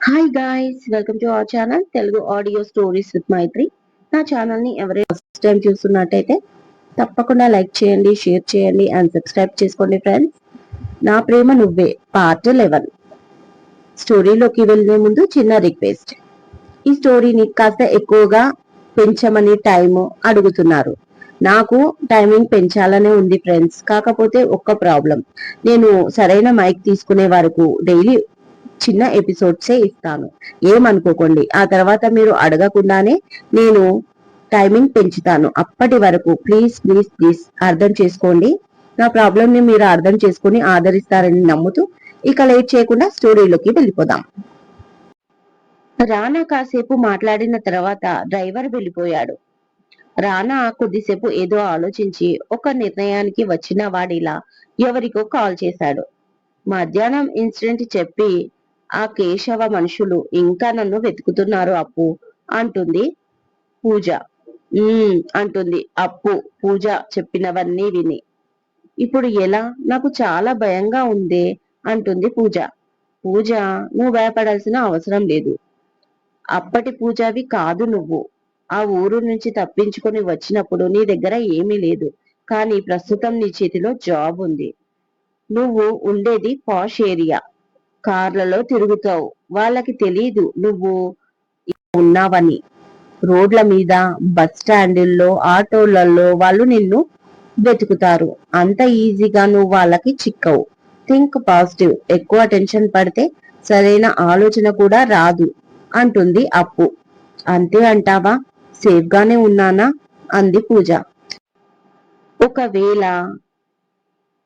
Hi guys, welcome to our channel Telugu audio stories with Maitri. నా channel ని ఎవరైనా first time చూస్తున్నట్టయితే తప్పకుండా లైక్ చేయండి, షేర్ చేయండి అండ్ సబ్స్క్రైబ్ చేసుకోండి ఫ్రెండ్స్. నా ప్రేమ నువ్వే పార్ట్ 11 స్టోరీలోకి వెళ్లే ముందు చిన్న రిక్వెస్ట్. ఈ స్టోరీని కాస్త ఎక్కువగా పెంచమని టైం అడుగుతున్నారు. నాకు టైమింగ్ పెంచాలనే ఉంది ఫ్రెండ్స్. కాకపోతే ఒక్క ప్రాబ్లం, నేను సరైన మైక్ తీసుకునే వరకు డైలీ చిన్న ఎపిసోడ్సే ఇస్తాను. ఏమనుకోకండి. ఆ తర్వాత మీరు అడగకుండానే నేను టైమింగ్ పెంచుతాను. అప్పటి వరకు ప్లీజ్ ప్లీజ్ ప్లీజ్ అర్థం చేసుకోండి. నా ప్రాబ్లం ని మీరు అర్థం చేసుకుని ఆదరిస్తారని నమ్ముతూ ఇక లేట్ చేయకుండా స్టోరీలోకి వెళ్ళిపోదాం. రానా కాసేపు మాట్లాడిన తర్వాత డ్రైవర్ వెళ్ళిపోయాడు. రానా కొద్దిసేపు ఏదో ఆలోచించి ఒక నిర్ణయానికి వచ్చిన వాడిలా ఎవరికో కాల్ చేశాడు. మధ్యాహ్నం ఇన్సిడెంట్ చెప్పి ఆ కేశవ మనుషులు ఇంకా నన్ను వెతుకుతున్నారు అప్పు అంటుంది పూజ. అంటుంది అప్పు పూజ చెప్పినవన్నీ విని. ఇప్పుడు ఎలా? నాకు చాలా భయంగా ఉందే అంటుంది పూజ. పూజ, నువ్వు భయపడాల్సిన అవసరం లేదు. అప్పటి పూజవి కాదు నువ్వు. ఆ ఊరు నుంచి తప్పించుకొని వచ్చినప్పుడు నీ దగ్గర ఏమీ లేదు. కానీ ప్రస్తుతం నీ చేతిలో జాబ్ ఉంది. నువ్వు ఉండేది పాష్ ఏరియా. కార్లలో తిరుగుతావు. వాళ్ళకి తెలీదు నువ్వు ఉన్నావని. రోడ్ల మీద, బస్ స్టాండుల్లో, ఆటోలలో వాళ్ళు నిన్ను వెతుకుతారు. అంత ఈజీగా నువ్వు వాళ్ళకి చిక్కవు. Think positive. ఎక్కువ టెన్షన్ పడితే సరైన ఆలోచన కూడా రాదు అంటుంది అప్పు. అంతే అంటావా? సేఫ్ గానే ఉన్నానా అంది పూజ. ఒకవేళ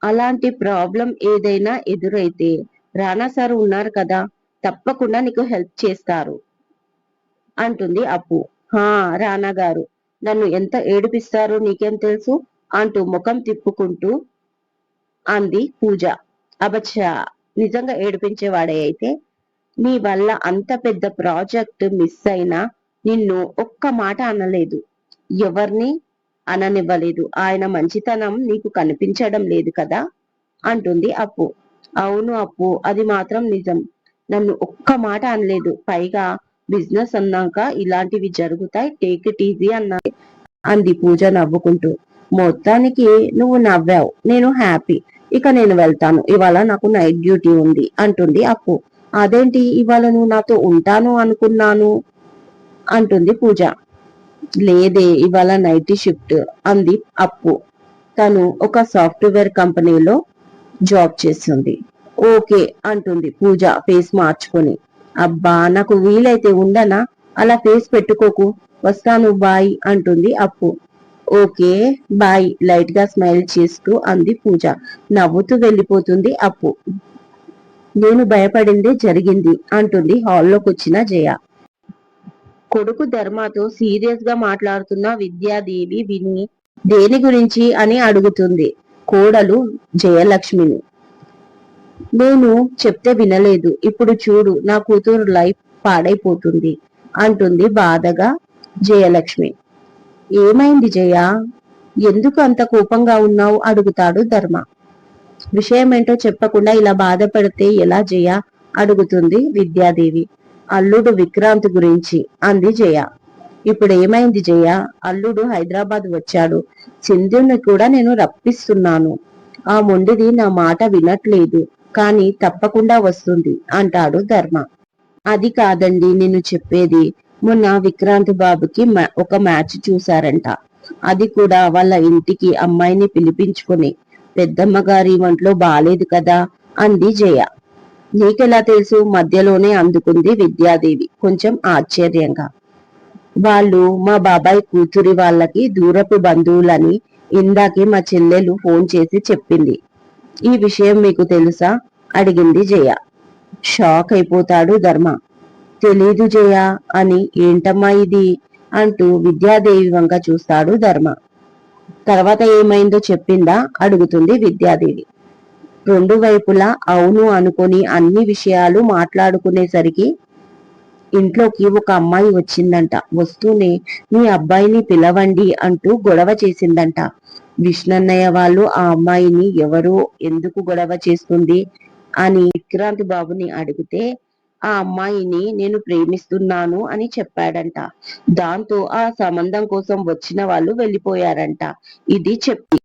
అలాంటి ప్రాబ్లం ఏదైనా ఎదురైతే రానా సార్ ఉన్నారు కదా, తప్పకుండా నీకు హెల్ప్ చేస్తారు అంటుంది అప్పు. హా, రానా గారు నన్ను ఎంత ఏడిపిస్తారో నీకేం తెలుసు అంటూ ముఖం తిప్పుకుంటూ అంది పూజ. అబచ్చా, నిజంగా ఏడిపించేవాడే అయితే నీ వల్ల అంత పెద్ద ప్రాజెక్ట్ మిస్ అయినా నిన్ను ఒక్క మాట అనలేదు. ఎవరిని అననివ్వలేదు. ఆయన మంచితనం నీకు కనిపించడం లేదు కదా అంటుంది అప్పు. అవును అప్పు, అది మాత్రం నిజం. నన్ను ఒక్క మాట అనలేదు. పైగా బిజినెస్ అన్నాక ఇలాంటివి జరుగుతాయి, టేక్ ఇట్ ఈజీ అన్నా అంది పూజ నవ్వుకుంటూ. మొత్తానికి నువ్వు నవ్వావు, నేను హ్యాపీ. ఇక నేను వెళ్తాను. ఇవాళ నాకు నైట్ డ్యూటీ ఉంది అంటుంది అప్పు. అదేంటి, ఇవాళ నువ్వు నాతో ఉంటాను అనుకున్నాను అంటుంది పూజ. లేదే, ఇవాళ నైట్ షిఫ్ట్ అంది అప్పు. తను ఒక సాఫ్ట్వేర్ కంపెనీలో జాబ్ చేస్తుంది. ఓకే అంటుంది పూజ ఫేస్ మార్చుకొని. అబ్బా, నాకు వీలైతే ఉండనా? అలా ఫేస్ పెట్టుకోకు. వస్తాను, బాయ్ అంటుంది అప్పు. ఓకే బాయ్ లైట్ గా స్మైల్ చేస్తూ అంది పూజ. నవ్వుతూ వెళ్ళిపోతుంది అప్పు. నేను భయపడిందే జరిగింది అంటుంది హాల్లోకి వచ్చిన జయ. కొడుకు ధర్మతో సీరియస్ గా మాట్లాడుతున్న విద్యాదేవి విని దేని గురించి అని అడుగుతుంది కోడలు జయలక్ష్మిని. నేను చెప్తే వినలేదు. ఇప్పుడు చూడు, నా కూతురు లైఫ్ పాడైపోతుంది అంటుంది బాధగా జయలక్ష్మి. ఏమైంది జయ? ఎందుకు అంత కోపంగా ఉన్నావు అడుగుతాడు ధర్మ. విషయమేంటో చెప్పకుండా ఇలా బాధపడితే ఎలా జయ అడుగుతుంది విద్యాదేవి. అల్లుడు విక్రాంత్ గురించి అంది జయ. ఇప్పుడు ఏమైంది జయ? అల్లుడు హైదరాబాద్ వచ్చాడు. సింధుని కూడా నేను రప్పిస్తున్నాను. ఆ మొండిది నా మాట వినట్లేదు. కానీ తప్పకుండా వస్తుంది అంటాడు ధర్మ. అది కాదండి నేను చెప్పేది. మొన్న విక్రాంత్ బాబుకి ఒక మ్యాచ్ చూశారంట. అది కూడా వాళ్ళ ఇంటికి అమ్మాయిని పిలిపించుకుని. పెద్దమ్మ గారి ఒంట్లో బాలేదు కదా అంది జయ. నీకెలా తెలుసు? మధ్యలోనే అందుకుంది విద్యాదేవి కొంచెం ఆశ్చర్యంగా. వాళ్ళు మా బాబాయ్ కూతురి వాళ్ళకి దూరపు బంధువులని ఇందాకే మా చెల్లెలు ఫోన్ చేసి చెప్పింది. ఈ విషయం మీకు తెలుసా అడిగింది జయ. షాక్ అయిపోతాడు ధర్మ. తెలీదు జయ అని. ఏంటమ్మా ఇది అంటూ విద్యాదేవి వంక చూస్తాడు ధర్మ. తర్వాత ఏమైందో చెప్పిందా అడుగుతుంది విద్యాదేవి. రెండు వైపులా అవును అనుకొని అన్ని విషయాలు మాట్లాడుకునేసరికి ఇంట్లోకి ఒక అమ్మాయి వచ్చిందంట. వస్తూనే మీ అబ్బాయిని పిలవండి అంటూ గొడవ చేసిందంట. విష్ణన్నయ్య వాళ్ళు ఆ అమ్మాయిని ఎవరో ఎందుకు గొడవ చేస్తుంది అని విక్రాంత్ బాబుని అడిగితే ఆ అమ్మాయిని నేను ప్రేమిస్తున్నాను అని చెప్పాడంట. దాంతో ఆ సంబంధం కోసం వచ్చిన వాళ్ళు వెళ్ళిపోయారంట. ఇది చెప్పి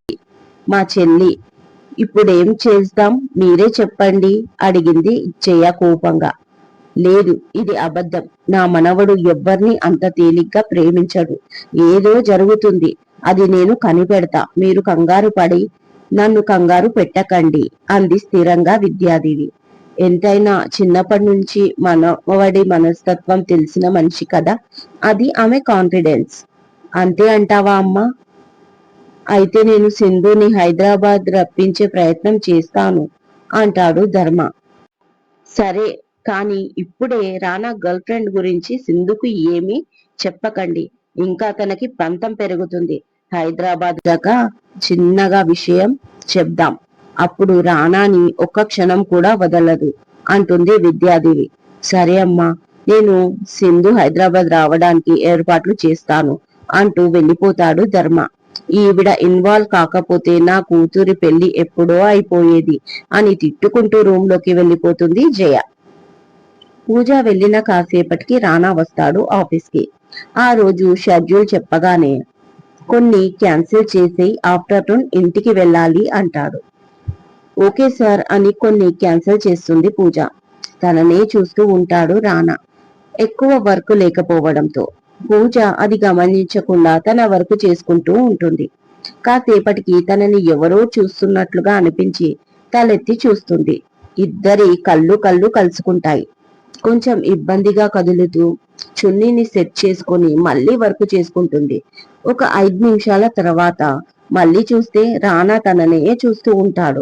మా చెల్లి. ఇప్పుడేం చేద్దాం మీరే చెప్పండి అడిగింది జయ కోపంగా. లేదు, ఇది అబద్ధం. నా మనవడు ఎవ్వరిని అంత తేలిగ్గా ప్రేమించడు. ఏదో జరుగుతుంది. అది నేను కనిపెడతా. మీరు కంగారు పడి నన్ను కంగారు పెట్టకండి అంది స్థిరంగా విద్యాదేవి. ఎంతైనా చిన్నప్పటి నుంచి మనవడి మనస్తత్వం తెలిసిన మనిషి కదా. అది ఆమె కాన్ఫిడెన్స్. అంతే అంటావా అమ్మా? అయితే నేను సింధుని హైదరాబాద్ రప్పించే ప్రయత్నం చేస్తాను అంటాడు ధర్మ. సరే, కానీ ఇప్పుడే రానా గర్ల్ ఫ్రెండ్ గురించి సింధుకు ఏమీ చెప్పకండి. ఇంకా తనకి పంతం పెరుగుతుంది. హైదరాబాద్ దాకా చిన్నగా విషయం చెప్దాం. అప్పుడు రానాని ఒక్క క్షణం కూడా వదలదు అంటుంది విద్యాదేవి. సరే అమ్మా, నేను సింధు హైదరాబాద్ రావడానికి ఏర్పాట్లు చేస్తాను అంటూ వెళ్ళిపోతాడు ధర్మ. ఈవిడ ఇన్వాల్వ్ కాకపోతే నా కూతురి పెళ్లి ఎప్పుడో అయిపోయేది అని తిట్టుకుంటూ రూమ్ లోకి వెళ్ళిపోతుంది జయ. పూజ వెళ్లిన కాసేపటికి రానా వస్తాడు ఆఫీస్కి. ఆ రోజు షెడ్యూల్ చెప్పగానే కొన్ని క్యాన్సిల్ చేసి ఆఫ్టర్నూన్ ఇంటికి వెళ్ళాలి అంటాడు. ఓకే సార్ అని కొన్ని క్యాన్సిల్ చేస్తుంది పూజ. తననే చూస్తూ ఉంటాడు రానా. ఎక్కువ వర్క్ లేకపోవడంతో పూజ అది గమనించకుండా తన వర్క్ చేసుకుంటూ ఉంటుంది. కాసేపటికి తనని ఎవరో చూస్తున్నట్లుగా అనిపించి తలెత్తి చూస్తుంది. ఇద్దరి కళ్ళు కలుసుకుంటాయి. కొంచెం ఇబ్బందిగా కదులుతూ చున్నీని సెట్ చేసుకుని మళ్ళీ వర్క్ చేసుకుంటుంది. ఒక 5 నిమిషాల తర్వాత మళ్ళీ చూస్తే రానా తననే చూస్తూ ఉంటాడు.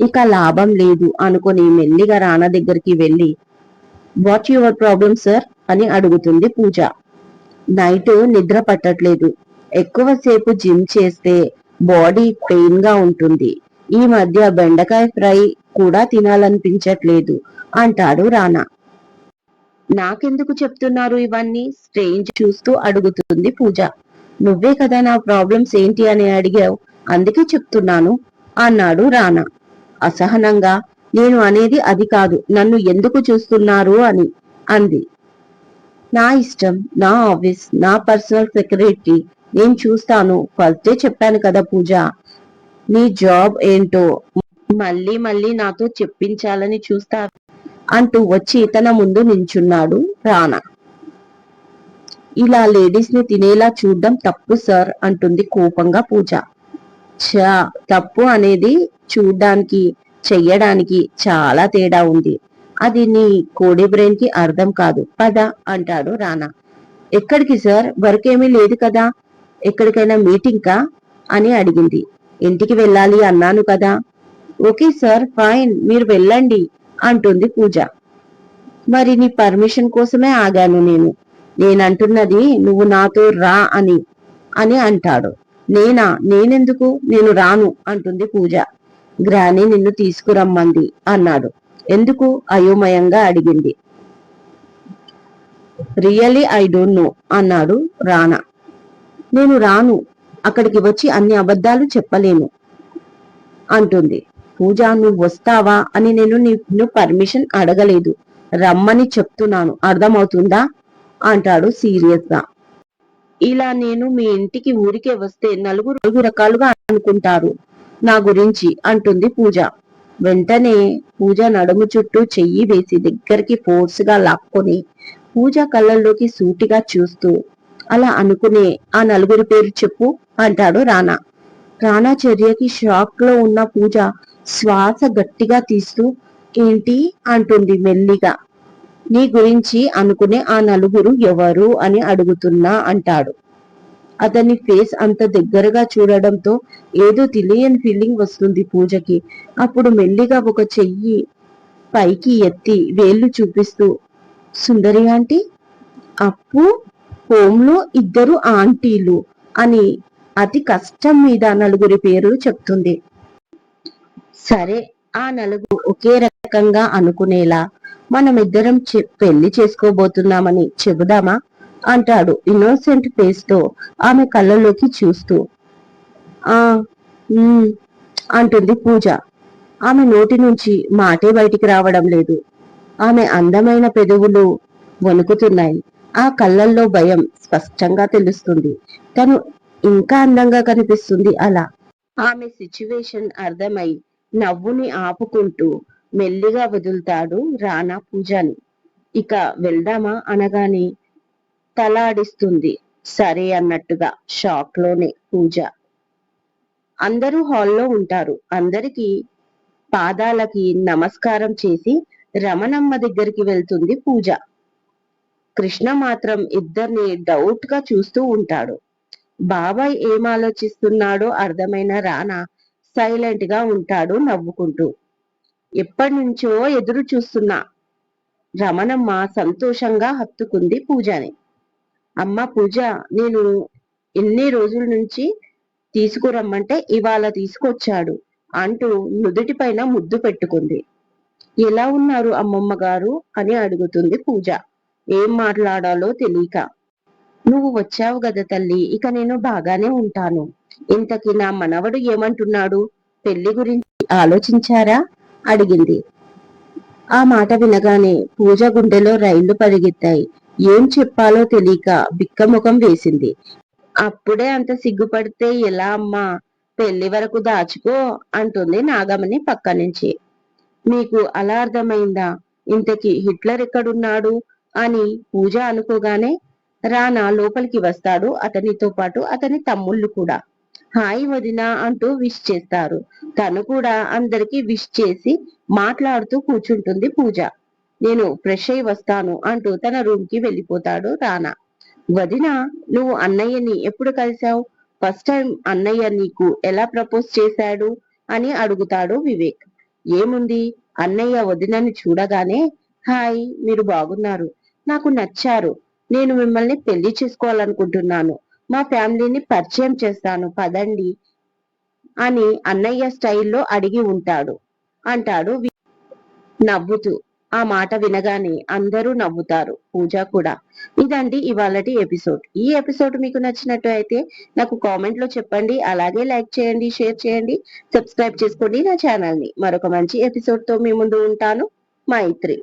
ఇక లాభం లేదు అనుకుని మెల్లిగా రానా దగ్గరికి వెళ్ళి వాట్ యువర్ ప్రాబ్లం సార్ అని అడుగుతుంది పూజ. నైట్ నిద్ర పట్టట్లేదు. ఎక్కువసేపు జిమ్ చేస్తే బాడీ పెయిన్ గా ఉంటుంది. ఈ మధ్య బెండకాయ ఫ్రై కూడా తినాలనిపించట్లేదు అంటాడు రానా. నాకెందుకు చెప్తున్నారు ఇవన్నీ? స్ట్రేంజ్ చూస్తూ అడుగుతుంది పూజ. నువ్వే కదా నా ప్రాబ్లమ్స్ ఏంటి అని అడిగావు, అందుకే చెప్తున్నాను అన్నాడు రానా అసహనంగా. నేను అనేది అది కాదు, నన్ను ఎందుకు చూస్తున్నారు అని అంది. నా ఇష్టం, నా ఆఫీస్, నా పర్సనల్ సెక్రటరీ, నేను చూస్తాను. ఫస్టే చెప్పాను కదా పూజ, నీ జాబ్ ఏంటో మళ్ళీ మళ్ళీ నాతో చెప్పించాలని చూస్తా అంటూ వచ్చి తన ముందు నించున్నాడు రానా. ఇలా లేడీస్ ని తినేలా చూడ్డం తప్పు సార్ అంటుంది కోపంగా పూజ. చా, తప్పు అనేది చూడ్డానికి చెయ్యడానికి చాలా తేడా ఉంది. అది నీ కోడి బ్రెయిన్ కి అర్థం కాదు. పద అంటాడు రానా. ఎక్కడికి సార్? వర్క్ ఏమీ లేదు కదా. ఎక్కడికైనా మీటింగ్ కా అని అడిగింది. ఇంటికి వెళ్ళాలి అన్నాను కదా. ఓకే సార్, ఫైన్, మీరు వెళ్ళండి అంటుంది పూజ. మరి నీ పర్మిషన్ కోసమే ఆగాను నేను. నేనంటున్నది నువ్వు నాతో రా అని అని అంటాడు. నేనెందుకు? నేను రాను అంటుంది పూజ. గ్రాని నిన్ను తీసుకురమ్మంది అన్నాడు. ఎందుకు? అయోమయంగా అడిగింది. రియలీ ఐ డోంట్ నో అన్నాడు రానా. నేను రాను. అక్కడికి వచ్చి అన్ని అబద్ధాలు చెప్పలేను అంటుంది పూజ. నువ్వు వస్తావా అని నేను నిన్ను పర్మిషన్ అడగలేదు. రమ్మని చెప్తున్నాను, అర్థమవుతుందా అంటాడు సీరియస్ గా. ఇలా నేను మీ ఇంటికి ఊరికే వస్తే నలుగురు రకాలుగా అనుకుంటారు నా గురించి అంటుంది పూజ. వెంటనే పూజ నడుము చుట్టూ చెయ్యి వేసి దగ్గరికి ఫోర్స్ గా లాక్కొని పూజ కళ్ళల్లోకి సూటిగా చూస్తూ అలా అనుకునే ఆ నలుగురి పేరు చెప్పు అంటాడు రానా. రానా చర్యకి షాక్ లో ఉన్న పూజ శ్వాస గట్టిగా తీస్తూ ఏంటి అంటుంది మెల్లిగా. నీ గురించి అనుకునే ఆ నలుగురు ఎవరు అని అడుగుతున్నా అంటాడు. అతని ఫేస్ అంత దగ్గరగా చూడడంతో ఏదో తెలియని ఫీలింగ్ వస్తుంది పూజకి. అప్పుడు మెల్లిగా ఒక చెయ్యి పైకి ఎత్తి వేళ్లు చూపిస్తూ సుందరి ఆంటీ, అప్పు, హోమ్ లో ఇద్దరు ఆంటీలు అని అతి కష్టం మీద నలుగురి పేర్లు చెప్తుంది. సరే, ఆ నలుగురు ఒకే రకంగా అనుకునేలా మనమిద్దరం పెళ్లి చేసుకోబోతున్నామని చెబుదామా అంటాడు ఇన్నోసెంట్ ఫేస్ తో ఆమె కళ్ళలోకి చూస్తూ. ఆ అంటుంది పూజ. ఆమె నోటి నుంచి మాటే బయటికి రావడం లేదు. ఆమె అందమైన పెదవులు వణుకుతున్నాయి. ఆ కళ్ళల్లో భయం స్పష్టంగా తెలుస్తుంది. తను ఇంకా అందంగా కనిపిస్తుంది అలా. ఆమె సిచ్యువేషన్ అర్థమై నవ్వుని ఆపుకుంటూ మెల్లిగా వదులుతాడు రానా పూజని. ఇక వెళ్దామా అనగానే తలాడిస్తుంది సరే అన్నట్టుగా. షాక్ లోనే పూజ. అందరూ హాల్లో ఉంటారు. అందరికి పాదాలకి నమస్కారం చేసి రమణమ్మ దగ్గరికి వెళ్తుంది పూజ. కృష్ణ మాత్రం ఇద్దరిని డౌట్ గా చూస్తూ ఉంటాడు. బాబాయ్ ఏం ఆలోచిస్తున్నాడో అర్థమైన రానా సైలెంట్ గా ఉంటాడు నవ్వుకుంటూ. ఎప్పటి నుంచో ఎదురు చూస్తున్నా. రమణమ్మ సంతోషంగా హత్తుకుంది పూజని. అమ్మ పూజ, నేను ఎన్ని రోజుల నుంచి తీసుకురమ్మంటే ఇవాళ తీసుకొచ్చాడు అంటూ నుదుటి పైన ముద్దు పెట్టుకుంది. ఎలా ఉన్నారు అమ్మమ్మ గారు అని అడుగుతుంది పూజ, ఏం మాట్లాడాలో తెలియక. నువ్వు వచ్చావు గదా తల్లి, ఇక నేను బాగానే ఉంటాను. ఇంతకీ నా మనవడు ఏమంటున్నాడు? పెళ్లి గురించి ఆలోచించారా అడిగింది. ఆ మాట వినగానే పూజ గుండెలో రైళ్లు పరిగెత్తాయి. ఏం చెప్పాలో తెలియక బిక్కముఖం వేసింది. అప్పుడే అంత సిగ్గుపడితే ఎలా అమ్మా, పెళ్లి వరకు దాచుకో అంటుంది నాగమణి పక్క నుంచి. మీకు అలా అర్థమైందా? ఇంతకీ హిట్లర్ ఎక్కడున్నాడు అని పూజ అనుకోగానే రానా లోపలికి వస్తాడు. అతనితో పాటు అతని తమ్ముళ్ళు కూడా. హాయ్ వదినా అంటూ విష్ చేస్తారు. తను కూడా అందరికి విష్ చేసి మాట్లాడుతూ కూర్చుంటుంది పూజ. నేను ఫ్రెష్ అయి వస్తాను అంటూ తన రూమ్ కి వెళ్ళిపోతాడు రానా. వదినా, నువ్వు అన్నయ్యని ఎప్పుడు కలిసావు? ఫస్ట్ టైం అన్నయ్య నీకు ఎలా ప్రపోజ్ చేశాడు అని అడుగుతాడు వివేక్. ఏముంది, అన్నయ్య వదినని చూడగానే హాయ్, మీరు బాగున్నారు, నాకు నచ్చారు, నేను మిమ్మల్ని పెళ్లి చేసుకోవాలనుకుంటున్నాను, మా ఫ్యామిలీని పరిచయం చేస్తాను పదండి అని అన్నయ్య స్టైల్లో అడిగి ఉంటాడు అంటాడు నవ్వుతూ. ఆ మాట వినగానే అందరూ నవ్వుతారు, పూజ కూడా. ఇదండి ఇవాళటి ఎపిసోడ్. ఈ ఎపిసోడ్ మీకు నచ్చినట్టు అయితే నాకు కామెంట్ లో చెప్పండి. అలాగే లైక్ చేయండి, షేర్ చేయండి, సబ్స్క్రైబ్ చేసుకోండి నా ఛానల్ ని. మరొక మంచి ఎపిసోడ్ తో మీ ముందు ఉంటాను. మైత్రి.